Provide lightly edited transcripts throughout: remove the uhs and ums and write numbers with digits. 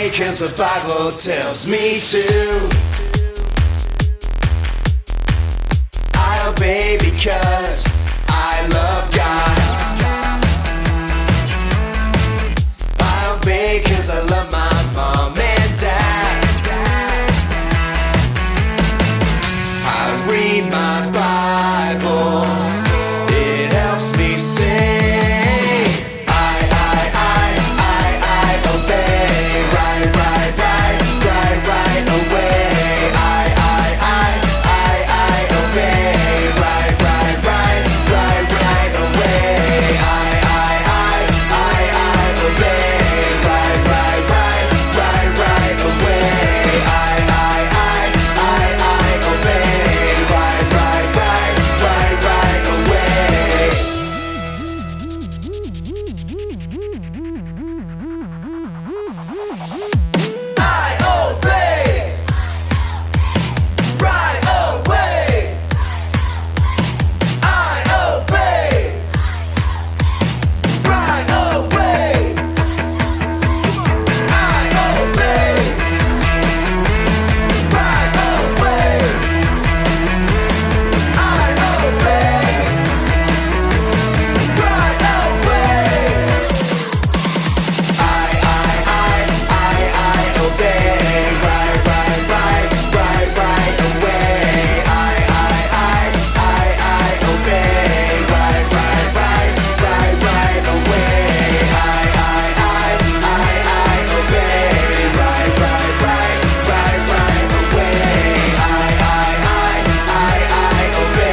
obey, 'cause the Bible tells me to. I obey because I love God. I obey 'cause I love my mom and dad. I read my Bible, it helps me sing. I obey, right away. I obey, right away. I obey, right away. I obey, right away. I obey, right away. I obey, right away. I obey, right away. I obey, right away. I obey, right away. I obey, right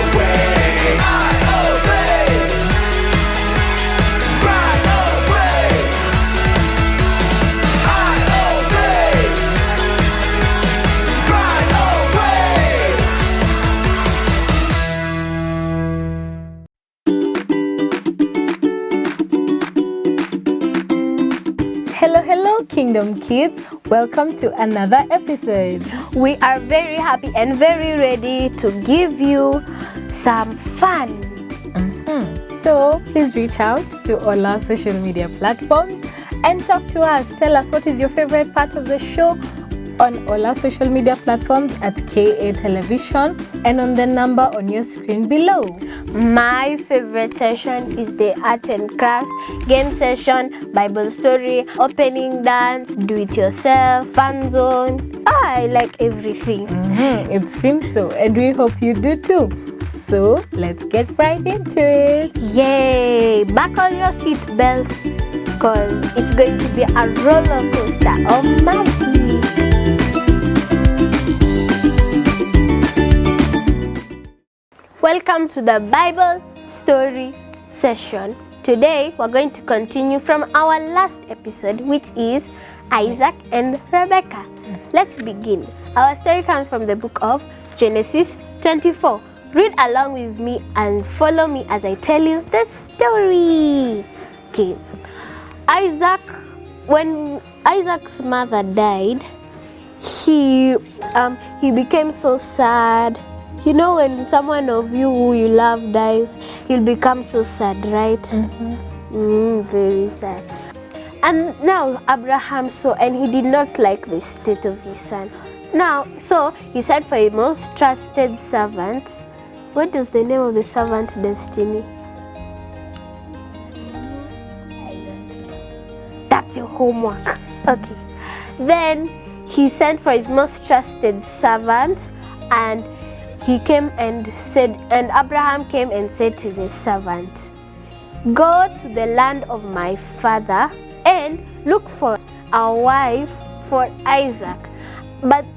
away. I obey, right Hello Kingdom Kids, welcome to another episode. We are very happy and very ready to give you some fun. So please reach out to all our social media platforms and talk to us. Tell us what is your favorite part of the show on all our social media platforms at KA Television and on the number on your screen below. My favorite session is the art and craft, game session, Bible story, opening dance, do it yourself, fun zone. I like everything. It seems so, and we hope you do too. So let's get right into it. Yay! Buckle your seat belts because it's going to be a roller coaster of magic. Welcome to the Bible story session. Today we're going to continue from our last episode, which is Isaac and Rebecca. Let's begin. Our story comes from the book of Genesis 24. Read along with me and follow me as I tell you the story. Okay. When Isaac's mother died, he became so sad. You know, when someone of you who you love dies, you'll become so sad, right? Very sad. And now Abraham saw, and he did not like the state of his son. Now, so he sent for a most trusted servant. What is the name of the servant, Destiny? I don't know. That's your homework. Okay. Then he sent for his most trusted servant, and he came and said, and Abraham came and said to the servant, "Go to the land of my father and look for a wife for Isaac."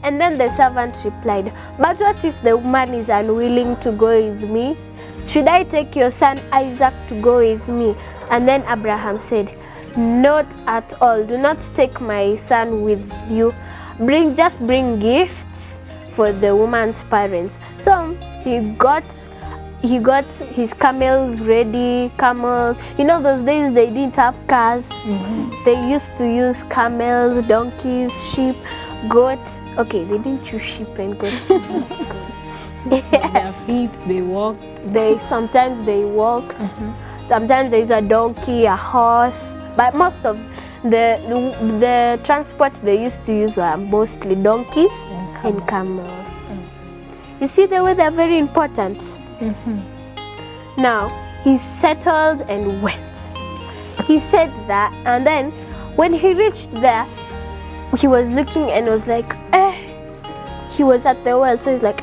And then the servant replied, "But what if the woman is unwilling to go with me? Should I take your son Isaac to go with me?" And then Abraham said, "Not at all. Do not take my son with you. Just bring gifts for the woman's parents." So he got his camels ready. Camels, you know, those days they didn't have cars. They used to use camels, donkeys, sheep, goats. Okay, they didn't use sheep and goats to just go. Their feet, they walked. Sometimes they walked. Sometimes there's a donkey, a horse. but most of the transport they used to use were mostly donkeys and camels. You see the way they're very important. Now he settled and went. He said that, and then when he reached there, he was looking and was like, he was at the well, so he's like,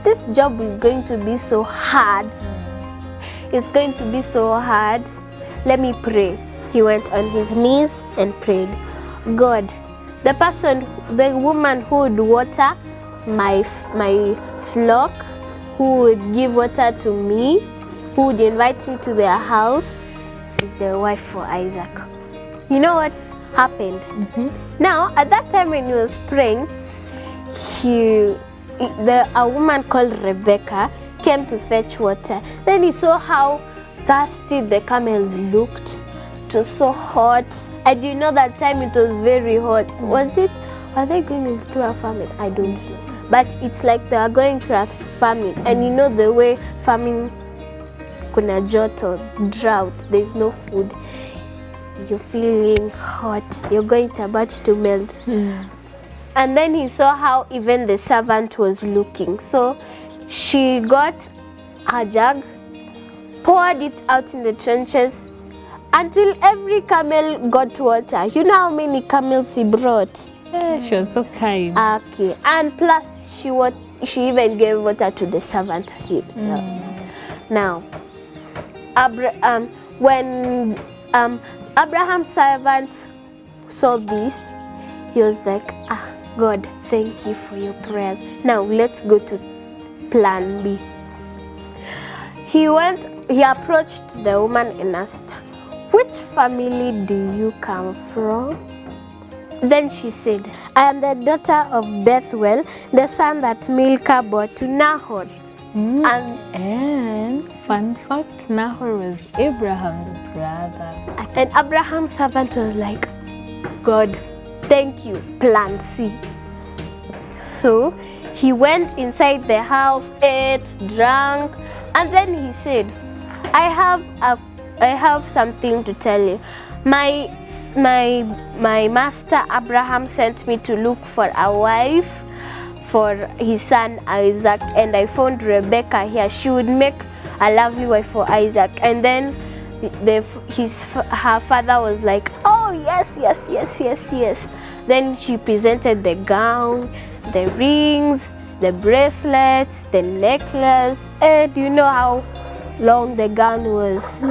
this job is going to be so hard. It's going to be so hard. Let me pray. He went on his knees and prayed. God, the woman who would water my flock, who would give water to me, who would invite me to their house, is the wife for Isaac. You know what happened? Now, at that time when he was praying, a woman called Rebecca came to fetch water. Then he saw how thirsty the camels looked. It was so hot. And you know that time it was very hot. Were they going through a famine? I don't know. But it's like they are going through a famine. And you know the way famine, kuna joto, drought, there's no food. You're feeling hot. You're going about to melt. And then he saw how even the servant was looking. So she got her jug, poured it out in the trenches until every camel got water. You know how many camels he brought? Yeah, she was so kind. Okay, and plus she even gave water to the servant himself. Now, when Abraham's servant saw this, he was like, God, thank you for your prayers. Now let's go to plan B. He approached the woman and asked, which family do you come from? Then she said, I am the daughter of Bethuel, the son that Milcah bore to Nahor. And fun fact, Nahor was Abraham's brother. And Abraham's servant was like, God, thank you, plan C. So he went inside the house, ate, drank, and then he said, I have something to tell you. My master Abraham sent me to look for a wife for his son Isaac, and I found Rebecca here. She would make a lovely wife for Isaac. And then her father was like, oh yes. Then he presented the gown, the rings, the bracelets, the necklace. Do you know how long the gown was?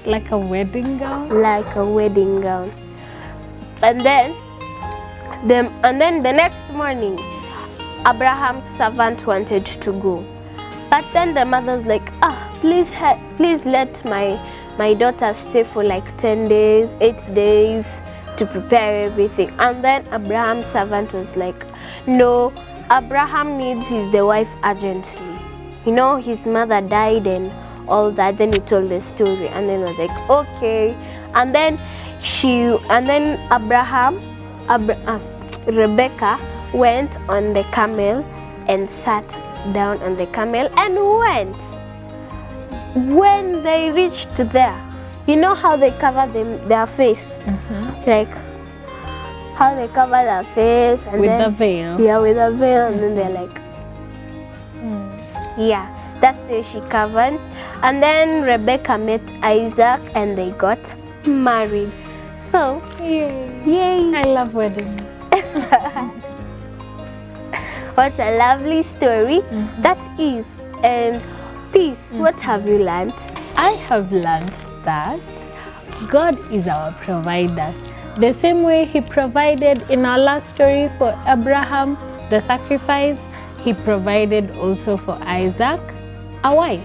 Like a wedding gown? Like a wedding gown. And then the next morning, Abraham's servant wanted to go. But then the mother was like, please let my daughter stay for like 10 days, 8 days to prepare everything. And then Abraham's servant was like, no, Abraham needs the wife urgently. You know, his mother died and all that. Then he told the story, and then was like, okay. And then Rebecca went on the camel and sat down on the camel and went. When they reached there, you know how they cover their face? Like how they cover their face and with then, the veil. Yeah, with a veil, and then they're like, yeah, that's the way she covered. And then Rebecca met Isaac and they got married. So, yay! I love weddings. What a lovely story that is. And Peace, what have you learned? I have learned that God is our provider. The same way He provided in our last story for Abraham, the sacrifice, He provided also for Isaac, a wife.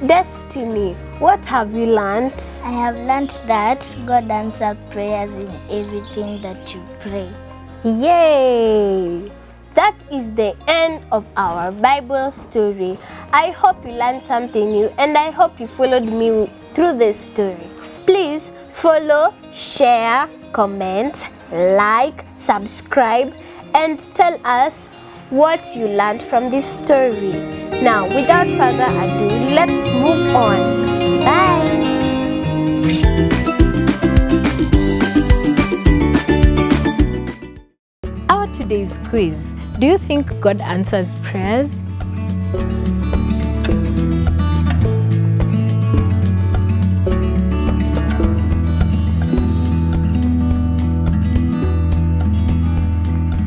Destiny, what have you learned? I have learned that God answers prayers in everything that you pray. Yay! That is the end of our Bible story. I hope you learned something new, and I hope you followed me through this story. Please follow, share, comment, like, subscribe, and tell us what you learned from this story. Now, without further ado, let's move on. Bye! today's quiz. Do you think God answers prayers?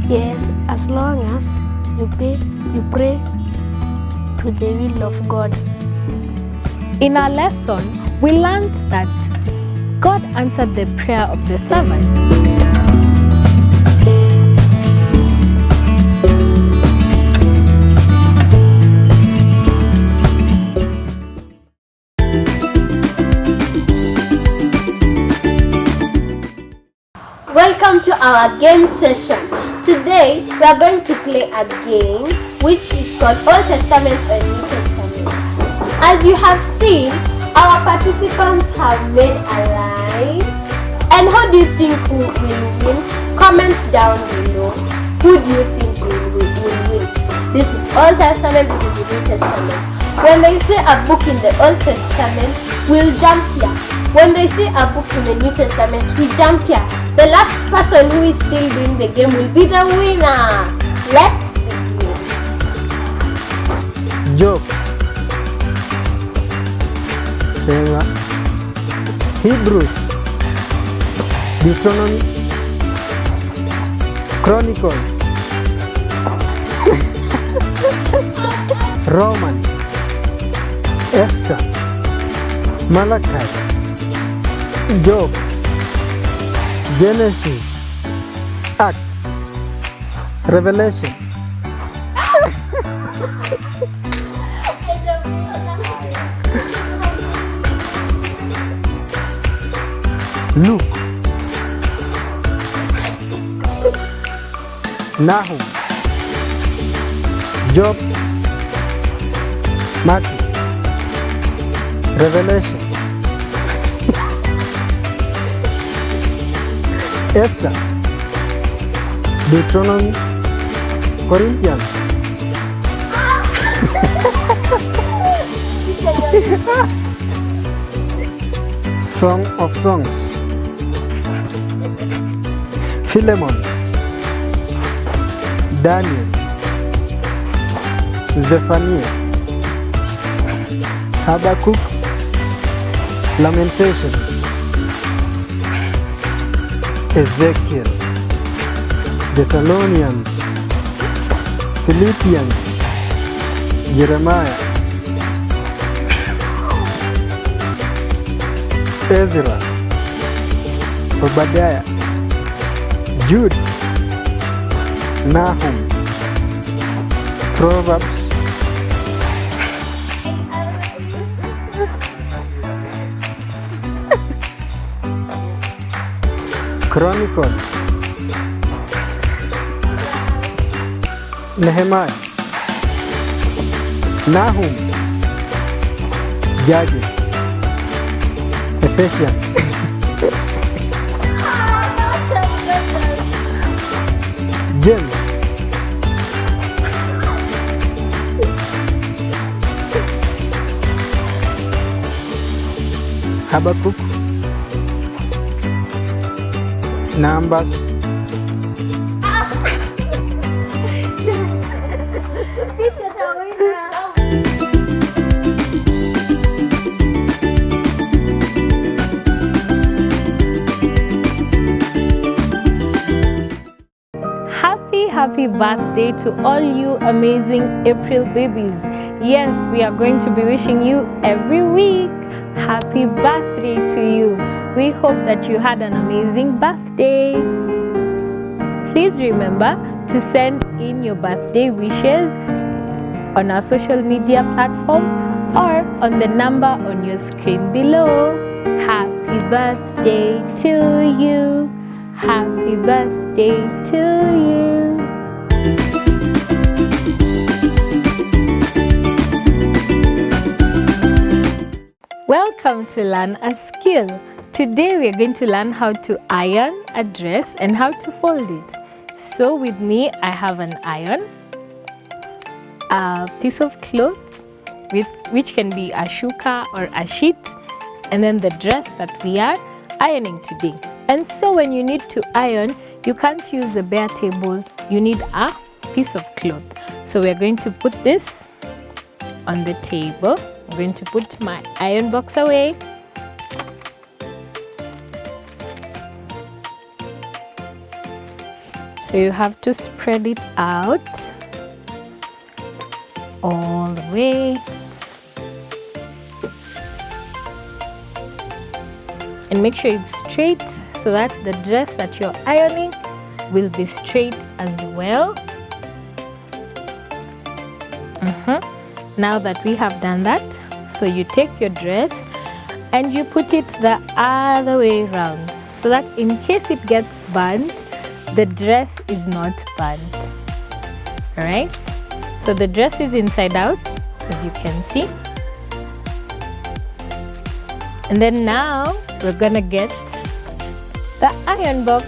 Yes, as long as you pray to the will of God. In our lesson, we learned that God answered the prayer of the servant. Welcome to our game session. Today we are going to play a game which is called Old Testament and New Testament. As you have seen, our participants have made a line. And who do you think will win? Comment down below. Who do you think will win? This is Old Testament, this is the New Testament. When they say a book in the Old Testament, we'll jump here. When they say a book in the New Testament, we jump here. The last person who is still doing the game will be the winner. Let's begin. Job, Sarah, Hebrews, Deuteronomy, Chronicles, Romans, Esther, Malachi, Job, Genesis, Acts, Revelation. Luke, Nahum, Job, Matthew, Revelation, Esther, Deuteronomy, Corinthians, Song of Songs, Philemon, Daniel, Zephaniah, Habakkuk, Lamentation, Ezekiel, Thessalonians, Philippians, Jeremiah, Ezra, Obadiah, Jude, Nahum, Proverbs, Chronicles, Nehemiah, Nahum, Judges, Ephesians, James, Habakkuk, Numbers, Happy birthday to all you amazing April babies. Yes, we are going to be wishing you every week. Happy birthday to you. We hope that you had an amazing birthday. Please remember to send in your birthday wishes on our social media platform or on the number on your screen below. Happy birthday to you. Happy birthday to you. Welcome to Learn a Skill. Today we are going to learn how to iron a dress and how to fold it. So with me I have an iron, a piece of cloth which can be a shuka or a sheet, and then the dress that we are ironing today. And so when you need to iron, you can't use the bare table you need a piece of cloth. So we're going to put this on the table. I'm going to put my iron box away. So you have to spread it out all the way. And make sure it's straight so that the dress that you're ironing will be straight as well. Now that we have done that, so you take your dress and you put it the other way around so that in case it gets burnt, the dress is not burnt. All right, so the dress is inside out, as you can see. And then now we're gonna get the iron box.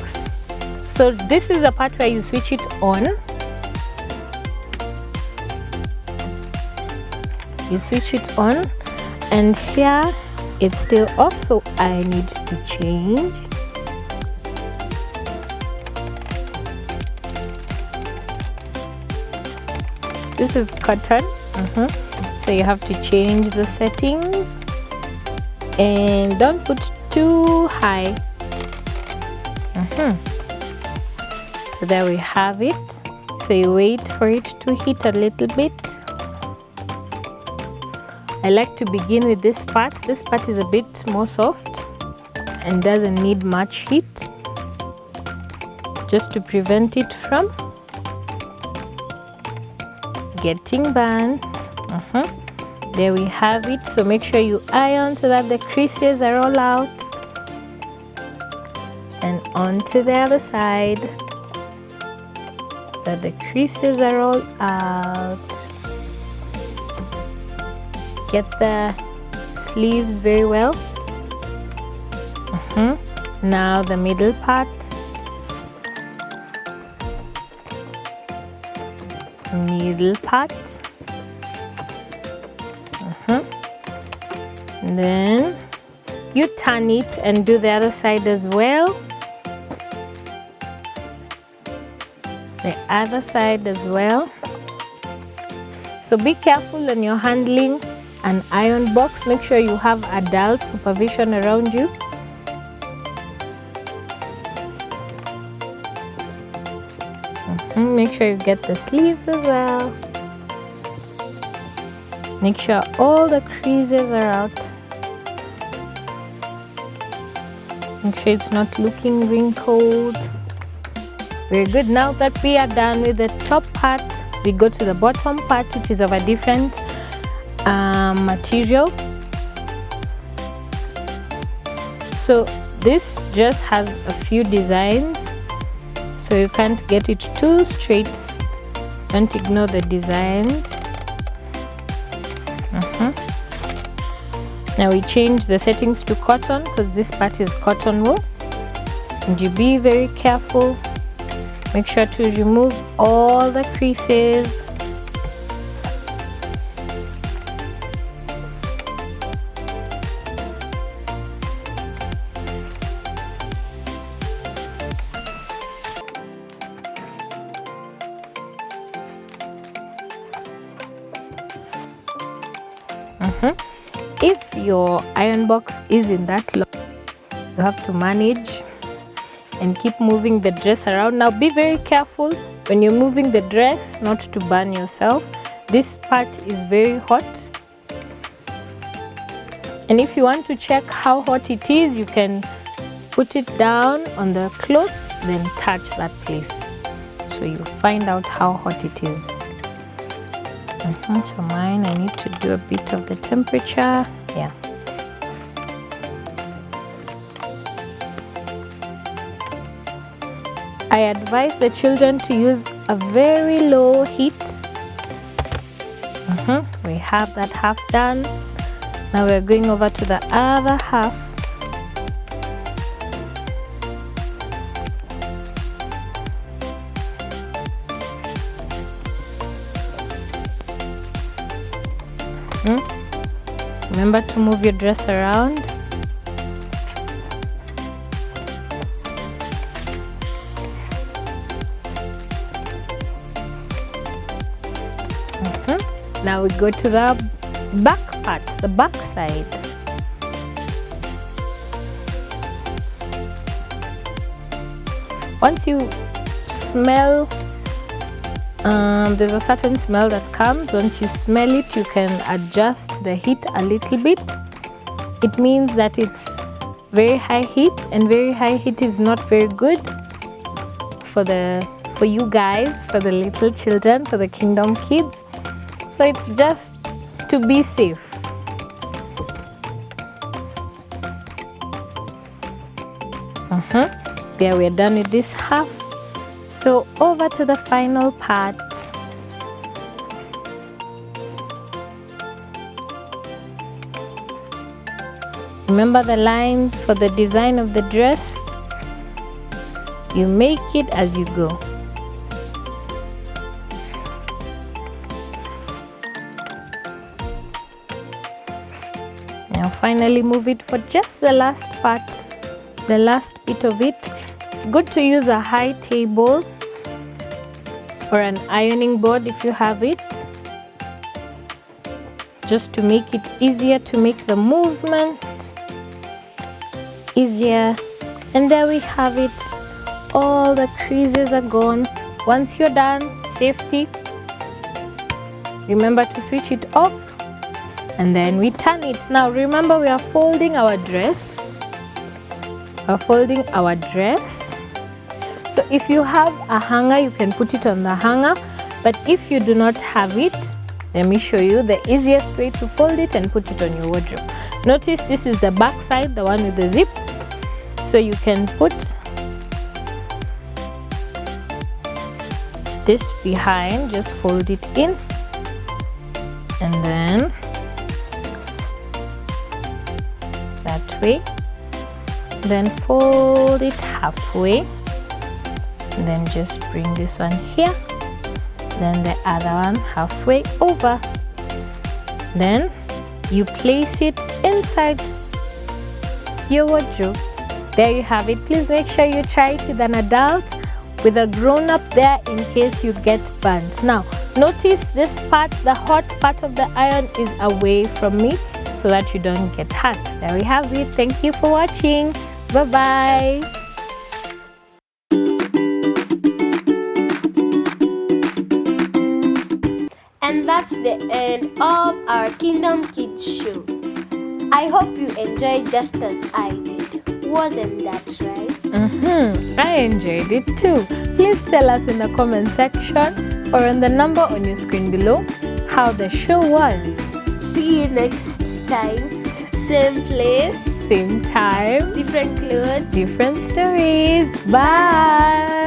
So this is the part where you switch it on. You switch it on, and here it's still off, so I need to change. This is cotton, so you have to change the settings and don't put too high. So there we have it. So you wait for it to heat a little bit. I like to begin with this part. This part is a bit more soft and doesn't need much heat, just to prevent it from getting burnt. There we have it. So make sure you iron so that the creases are all out, and onto the other side so that the creases are all out. Get the sleeves very well. Now the middle part. Middle part. And then you turn it and do the other side as well. The other side as well. So be careful when you're handling an iron box. Make sure you have adult supervision around you. Make sure you get the sleeves as well. Make sure all the creases are out. Make sure it's not looking wrinkled. Very good. Now that we are done with the top part, we go to the bottom part, which is of a different material. So this just has a few designs, so you can't get it too straight. Don't ignore the designs. Now we change the settings to cotton because this part is cotton wool, and you be very careful. Make sure to remove all the creases. If your iron box is in that long, you have to manage and keep moving the dress around. Now be very careful when you're moving the dress not to burn yourself. This part is very hot, and if you want to check how hot it is, you can put it down on the cloth, then touch that place, so you find out how hot it is. So mine, I need to do a bit of the temperature. Yeah. I advise the children to use a very low heat. We have that half done. Now we're going over to the other half. Remember to move your dress around. Now we go to the back part, the back side. Once you smell, there's a certain smell that comes. Once you smell it, you can adjust the heat a little bit. It means that it's very high heat, and very high heat is not very good for you guys, for the little children, for the kingdom kids. So it's just to be safe. There, we're done with this half. So over to the final part. Remember the lines for the design of the dress? You make it as you go. Now finally move it for just the last part, the last bit of it. It's good to use a high table or an ironing board if you have it, just to make it easier to make the movement easier. And there we have it. All the creases are gone. Once you're done, safety, remember to switch it off, and then we turn it. Now remember, we are folding our dress. So if you have a hanger, you can put it on the hanger, but if you do not have it, let me show you the easiest way to fold it and put it on your wardrobe. Notice this is the back side, the one with the zip. So you can put this behind, just fold it in, and then that way, then fold it halfway, and then just bring this one here, then the other one halfway over. Then you place it inside your wardrobe. There you have it. Please make sure you try it with an adult, with a grown-up there, in case you get burnt. Now notice this part, the hot part of the iron, is away from me so that you don't get hurt. There we have it. Thank you for watching. Bye bye. And that's the end of our Kingdom Kids show. I hope you enjoyed just as I did. Wasn't that right? I enjoyed it too. Please tell us in the comment section or on the number on your screen below how the show was. See you next time. Same place, Same time, different clothes. different stories. Bye.